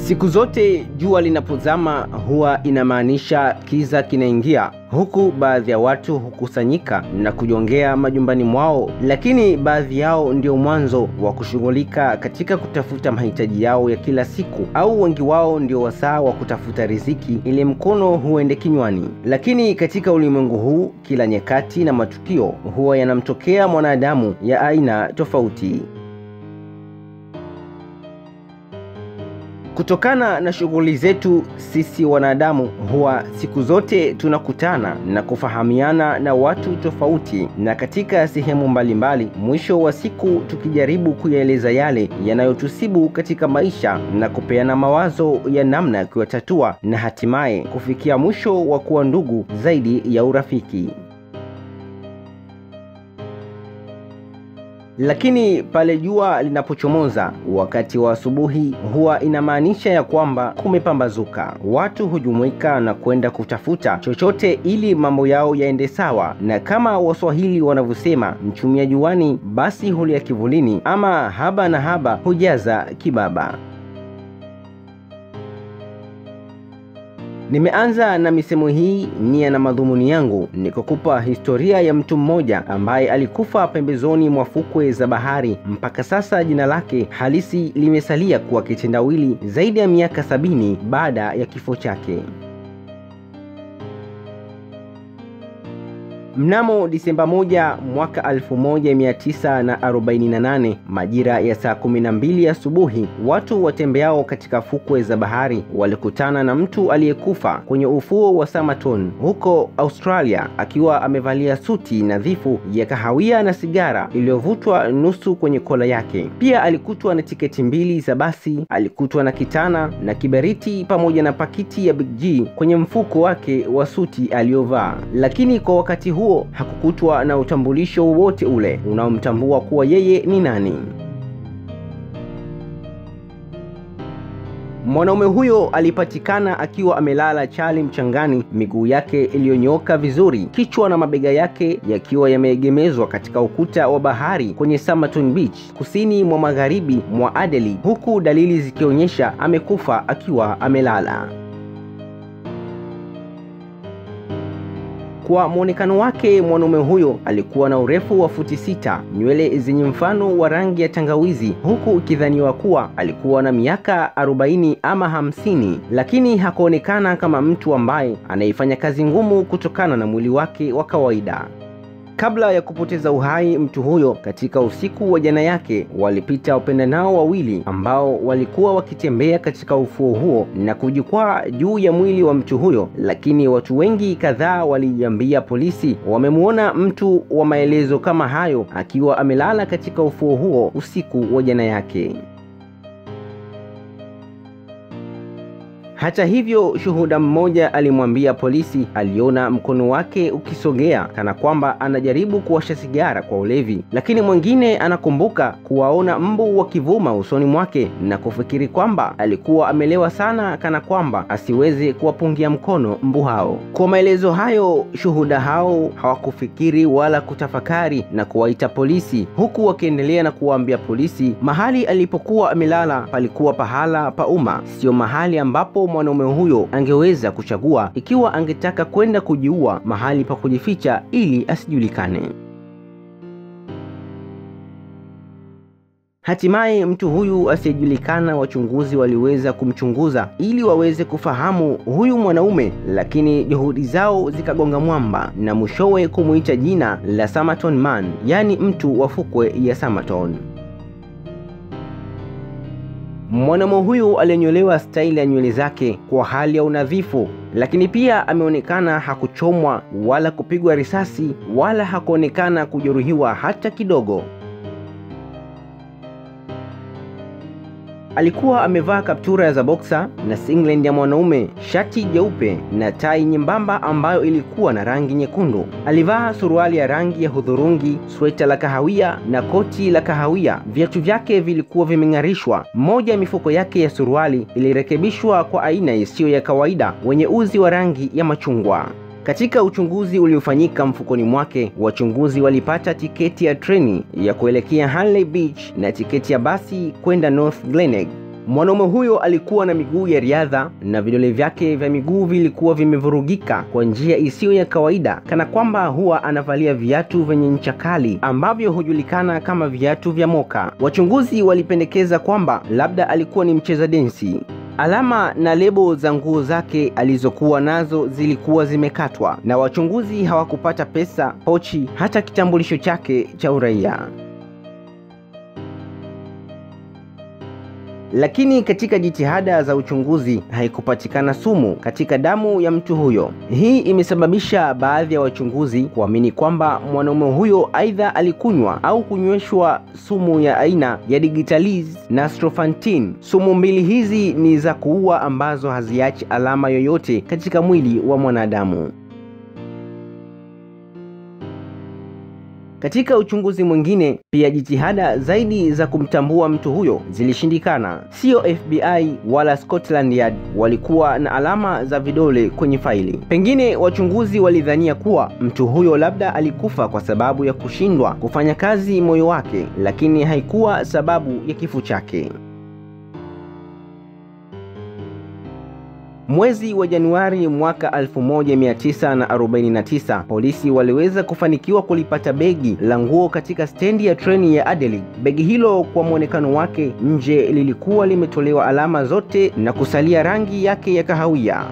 Siku zote jua linapozama huwa inamaanisha kiza kinaingia, huku baadhi ya watu hukusanyika na kujongea majumbani mwao, lakini baadhi yao ndio mwanzo wa kushughulika katika kutafuta mahitaji yao ya kila siku, au wengi wao ndio wasaa wa kutafuta riziki ili mkono huende kinywani. Lakini katika ulimwengu huu kila nyakati na matukio huwa yanamtokea mwanadamu ya aina tofauti. Kutokana na shughuli zetu sisi wanadamu huwa siku zote tunakutana na kufahamiana na watu tofauti na katika sehemu mbalimbali, mwisho wa siku tukijaribu kuyaeleza yale yanayotusibu katika maisha na kupeana mawazo ya namna ya kuyatatua na hatimaye kufikia mwisho wa kuwa ndugu zaidi ya urafiki. Lakini pale jua linapochomoza wakati wa asubuhi huwa inamaanisha ya kwamba kumepambazuka. Watu hujumuika na kwenda kutafuta chochote ili mambo yao yaende sawa, na kama Waswahili wanavyosema, mchumia juani basi hulia kivulini, ama haba na haba hujaza kibaba. Nimeanza na misemo hii nia na madhumuni yangu ni kukupa historia ya mtu mmoja ambaye alikufa pembezoni mwa fukwe za bahari. Mpaka sasa jina lake halisi limesalia kuwa kitendawili zaidi ya miaka 70 baada ya kifo chake. Mnamo Disemba 1 mwaka 1948 majira ya saa 12 asubuhi, watu watembeao katika fukwe za bahari walikutana na mtu aliyekufa kwenye ufuo wa Somerton huko Australia, akiwa amevalia suti nadhifu ya kahawia na sigara iliyovutwa nusu kwenye kola yake. Pia alikutwa na tiketi 2 za basi, alikutwa na kitana na kiberiti pamoja na pakiti ya Big G kwenye mfuko wake wa suti aliyovaa. Lakini kwa wakati huo hakukutwa na utambulisho wowote ule unaomtambua kuwa yeye ni nani. Mwanaume huyo alipatikana akiwa amelala chali mchangani, miguu yake iliyonyooka vizuri, kichwa na mabega yake yakiwa yameegemezwa katika ukuta wa bahari kwenye Somerton Beach, kusini mwa magharibi mwa Adelaide, huku dalili zikionyesha amekufa akiwa amelala. Kwa muonekano wake, mwanaume huyo alikuwa na urefu wa futi 6, nywele zenye mfano wa rangi ya tangawizi, huku ikidhaniwa kuwa alikuwa na miaka 40 ama 50, lakini hakuonekana kama mtu ambaye anaifanya kazi ngumu kutokana na mwili wake wa kawaida. Kabla ya kupoteza uhai mtu huyo, katika usiku wa jana yake walipita wapendanao wawili ambao walikuwa wakitembea katika ufuo huo na kujikwaa juu ya mwili wa mtu huyo, lakini watu wengi kadhaa waliambia polisi wamemuona mtu wa maelezo kama hayo akiwa amelala katika ufuo huo usiku wa jana yake. Hata hivyo, shuhuda mmoja alimwambia polisi aliona mkono wake ukisogea kana kwamba anajaribu kuwasha sigara kwa ulevi, lakini mwingine anakumbuka kuwaona mbu wakivuma usoni mwake na kufikiri kwamba alikuwa amelewa sana kana kwamba asiweze kuwapungia mkono mbu hao. Kwa maelezo hayo, shuhuda hao hawakufikiri wala kutafakari na kuwaita polisi, huku wakiendelea na kuwaambia polisi mahali alipokuwa amelala palikuwa pahala pa umma, sio mahali ambapo mwanaume huyo angeweza kuchagua ikiwa angetaka kwenda kujiua mahali pa kujificha ili asijulikane. Hatimaye mtu huyu asiyejulikana, wachunguzi waliweza kumchunguza ili waweze kufahamu huyu mwanaume, lakini juhudi zao zikagonga mwamba na mwishowe kumuita jina la Somerton Man, yani mtu wa fukwe ya Somerton. Mwanaume huyu alinyolewa staili ya nywele zake kwa hali ya unadhifu, lakini pia ameonekana hakuchomwa wala kupigwa risasi wala hakuonekana kujeruhiwa hata kidogo. Alikuwa amevaa kaptura za boxer na singlet ya mwanaume, shati jeupe na tai nyembamba ambayo ilikuwa na rangi nyekundu. Alivaa suruali ya rangi ya hudhurungi, sweta la kahawia na koti la kahawia. Viatu vyake vilikuwa vimeng'arishwa. Moja ya mifuko yake ya suruali ilirekebishwa kwa aina isiyo ya kawaida wenye uzi wa rangi ya machungwa. Katika uchunguzi uliofanyika mfukoni mwake, wachunguzi walipata tiketi ya treni ya kuelekea Hanley Beach na tiketi ya basi kwenda North Glenelg. Mwanaume huyo alikuwa na miguu ya riadha na vidole vyake vya miguu vilikuwa vimevurugika kwa njia isiyo ya kawaida, kana kwamba huwa anavalia viatu vyenye ncha kali ambavyo hujulikana kama viatu vya moka. Wachunguzi walipendekeza kwamba labda alikuwa ni mcheza densi. Alama na lebo za nguo zake alizokuwa nazo zilikuwa zimekatwa na wachunguzi hawakupata pesa, pochi, hata kitambulisho chake cha uraia. Lakini katika jitihada za uchunguzi haikupatikana sumu katika damu ya mtu huyo. Hii imesababisha baadhi ya wachunguzi kuamini kwamba mwanaume huyo aidha alikunywa au kunyweshwa sumu ya aina ya Digitalis na Strofantin. Sumu mbili hizi ni za kuua ambazo haziachi alama yoyote katika mwili wa mwanadamu. Katika uchunguzi mwingine pia jitihada zaidi za kumtambua mtu huyo zilishindikana. Sio FBI wala Scotland Yard walikuwa na alama za vidole kwenye faili. Pengine wachunguzi walidhania kuwa mtu huyo labda alikufa kwa sababu ya kushindwa kufanya kazi moyo wake, lakini haikuwa sababu ya kifo chake. Mwezi wa Januari mwaka 1949, polisi waliweza kufanikiwa kulipata begi la nguo katika stendi ya treni ya Adelaide. Begi hilo kwa muonekano wake nje lilikuwa limetolewa alama zote na kusalia rangi yake ya kahawia.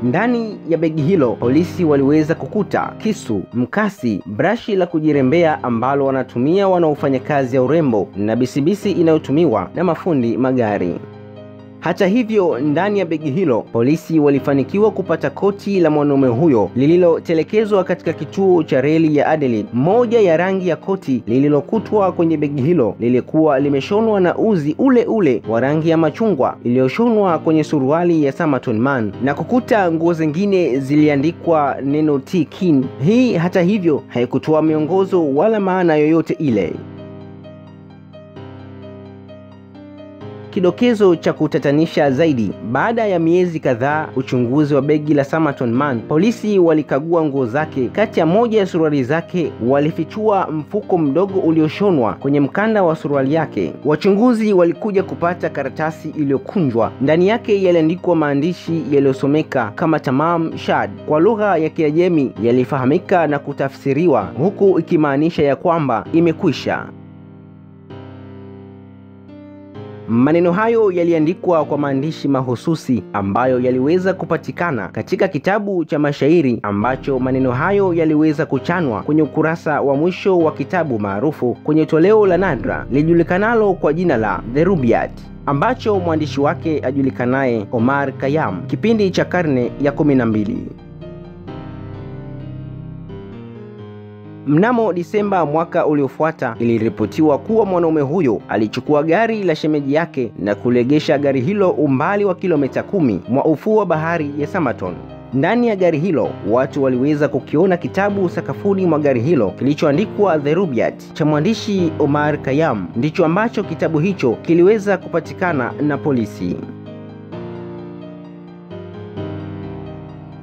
Ndani ya begi hilo polisi waliweza kukuta kisu, mkasi, brashi la kujirembea ambalo wanatumia wanaofanya kazi ya urembo na bisibisi inayotumiwa na mafundi magari. Hata hivyo, ndani ya begi hilo polisi walifanikiwa kupata koti la mwanaume huyo lililotelekezwa katika kituo cha reli ya Adelaide. Moja ya rangi ya koti lililokutwa kwenye begi hilo lilikuwa limeshonwa na uzi ule ule wa rangi ya machungwa iliyoshonwa kwenye suruali ya Somerton Man, na kukuta nguo zingine ziliandikwa neno T-Kin. Hii hata hivyo haikutoa miongozo wala maana yoyote ile. Kidokezo cha kutatanisha zaidi, baada ya miezi kadhaa uchunguzi wa begi la Somerton Man, polisi walikagua nguo zake. Kati ya moja ya suruali zake walifichua mfuko mdogo ulioshonwa kwenye mkanda wa suruali yake. Wachunguzi walikuja kupata karatasi iliyokunjwa. Ndani yake yaliandikwa maandishi yaliyosomeka kama Tamam Shad. Kwa lugha ya Kiajemi yalifahamika na kutafsiriwa huku ikimaanisha ya kwamba imekwisha. Maneno hayo yaliandikwa kwa maandishi mahususi ambayo yaliweza kupatikana katika kitabu cha mashairi ambacho maneno hayo yaliweza kuchanwa kwenye ukurasa wa mwisho wa kitabu maarufu kwenye toleo la nadra lijulikanalo kwa jina la The Rubaiyat, ambacho mwandishi wake ajulikanaye Omar Khayyam, kipindi cha karne ya 12. Mnamo Disemba mwaka uliofuata iliripotiwa kuwa mwanaume huyo alichukua gari la shemeji yake na kulegesha gari hilo umbali wa kilomita 10 mwa ufuo wa bahari ya Somerton. Ndani ya gari hilo watu waliweza kukiona kitabu sakafuni mwa gari hilo kilichoandikwa The Rubaiyat cha mwandishi Omar Khayyam. Ndicho ambacho kitabu hicho kiliweza kupatikana na polisi.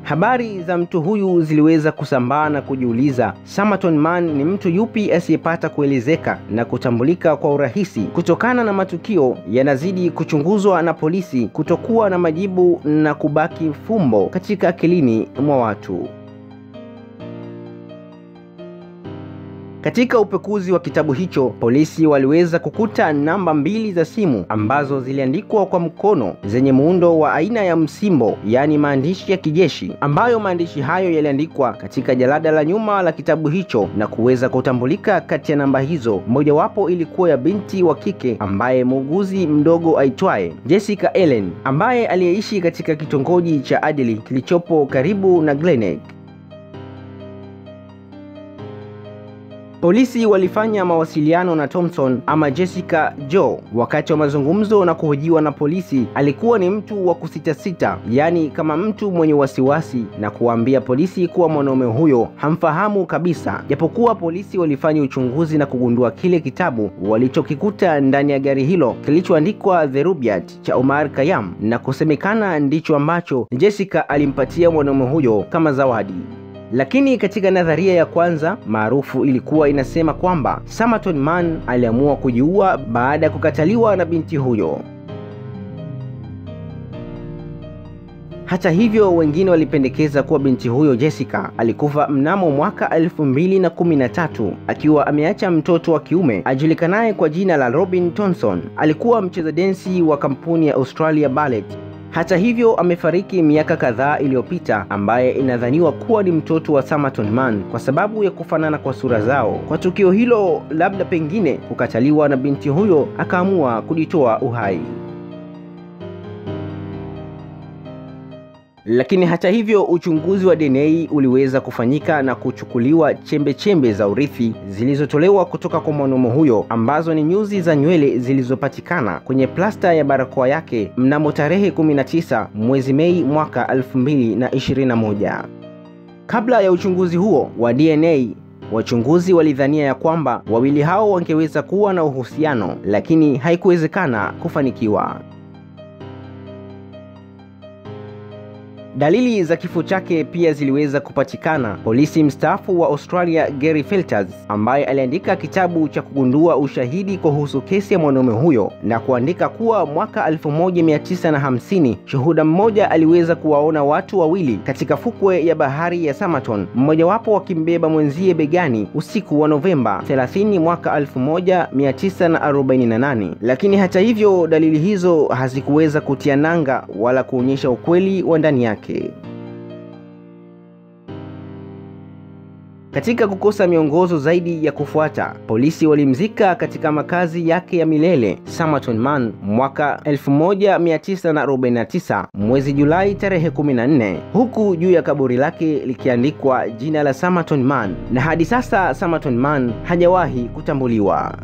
Habari za mtu huyu ziliweza kusambaa na kujiuliza, Somerton Man ni mtu yupi asiyepata kuelezeka na kutambulika kwa urahisi? Kutokana na matukio yanazidi kuchunguzwa na polisi kutokuwa na majibu na kubaki fumbo katika akilini mwa watu. Katika upekuzi wa kitabu hicho, polisi waliweza kukuta namba 2 za simu ambazo ziliandikwa kwa mkono zenye muundo wa aina ya msimbo, yaani maandishi ya kijeshi, ambayo maandishi hayo yaliandikwa katika jalada la nyuma la kitabu hicho na kuweza kutambulika. Kati ya namba hizo, mojawapo ilikuwa ya binti wa kike ambaye muuguzi mdogo aitwaye Jessica Ellen, ambaye aliyeishi katika kitongoji cha Adelaide kilichopo karibu na Glenelg. Polisi walifanya mawasiliano na Thompson ama Jessica Joe. Wakati wa mazungumzo na kuhojiwa na polisi, alikuwa ni mtu wa kusitasita, yaani kama mtu mwenye wasiwasi, na kuambia polisi kuwa mwanaume huyo hamfahamu kabisa. Japokuwa polisi walifanya uchunguzi na kugundua kile kitabu walichokikuta ndani ya gari hilo kilichoandikwa The Rubaiyat cha Omar Khayyam, na kusemekana ndicho ambacho Jessica alimpatia mwanaume huyo kama zawadi. Lakini katika nadharia ya kwanza maarufu ilikuwa inasema kwamba Summerton Mann aliamua kujiua baada ya kukataliwa na binti huyo. Hata hivyo, wengine walipendekeza kuwa binti huyo Jessica alikufa mnamo mwaka 2013 akiwa ameacha mtoto wa kiume ajulikanaye kwa jina la Robin Thompson. Alikuwa mcheza densi wa kampuni ya Australia Ballet. Hata hivyo, amefariki miaka kadhaa iliyopita, ambaye inadhaniwa kuwa ni mtoto wa Summerton Mann kwa sababu ya kufanana kwa sura zao. Kwa tukio hilo, labda pengine kukataliwa na binti huyo, akaamua kujitoa uhai. Lakini hata hivyo, uchunguzi wa DNA uliweza kufanyika na kuchukuliwa chembe za urithi zilizotolewa kutoka kwa mwanaume huyo, ambazo ni nyuzi za nywele zilizopatikana kwenye plasta ya barakoa yake mnamo tarehe 19 mwezi Mei mwaka 2021. Kabla ya uchunguzi huo wa DNA, wachunguzi walidhania ya kwamba wawili hao wangeweza kuwa na uhusiano, lakini haikuwezekana kufanikiwa. Dalili za kifo chake pia ziliweza kupatikana. Polisi mstaafu wa Australia Gary Felters, ambaye aliandika kitabu cha kugundua ushahidi kuhusu kesi ya mwanaume huyo, na kuandika kuwa mwaka 1950 shuhuda mmoja aliweza kuwaona watu wawili katika fukwe ya bahari ya Summerton, mmojawapo wakimbeba mwenzie begani usiku wa Novemba 30 mwaka 1948. Lakini hata hivyo, dalili hizo hazikuweza kutia nanga wala kuonyesha ukweli wa ndani yake. Katika kukosa miongozo zaidi ya kufuata, polisi walimzika katika makazi yake ya milele Summerton Mann mwaka 1949 mwezi Julai tarehe 14, huku juu ya kaburi lake likiandikwa jina la Summerton Mann, na hadi sasa Summerton Mann hajawahi kutambuliwa.